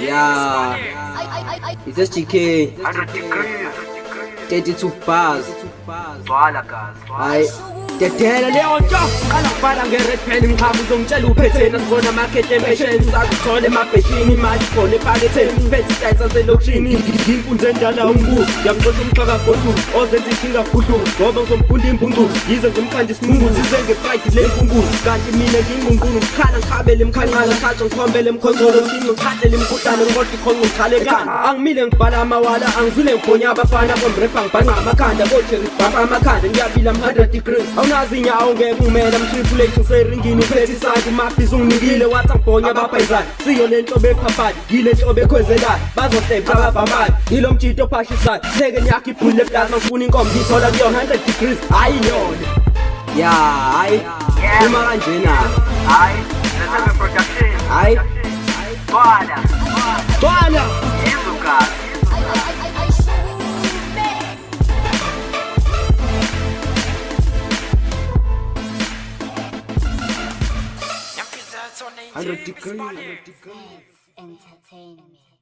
Yeah, it's SGK, 100 degrees. 32 bars. Swala guys. Hayi dedela leyo nto alakubhala nge-red pen mqhamu uzongitshela uphetheni asibona market empesheni uzakuthola emabheshini imali khona ephaketheni phethe isitayisi saselokishini inkunzi endala umbuzo ngiyamxoxa umxaka godu ozenza ishinga fudu ngoba ngizomfunda imbungu yize ngimkhanje isimungu zize nge-friday lenkunguzi kanti mina ngingqungqulu ngikhala ngikhabele emkhanqala ngikhatsha ngikhombele emkhonzolo ngingo ngikhathele imikhuhlane ngikodwa ikhonqa ngikhale ekhanda angimile ngibhala amawala angizule ngigonya abafana bomrepa ngibhanqa amakhanda bojerry bhapa amakhanda ngiyabila 100 degrees awunazi inyawo ngeke umela mtripulation seringini uphethe isandla umabhizi unginikile wathi angibhonya ababhayizana siyo le nhlobo ephaphayo yile nhlobo ekhwezelayo bazostepha abavamayo yilo mtshito ophashisayo seke nyakho iphule eplaza ngifuna inkomo ngiyithola kuyona 100 degrees hayi yona ya hayi uma kanjena Hayi, Reserve Production. hayi Swala. bana Yizo guys. Entertainment. Entertainment.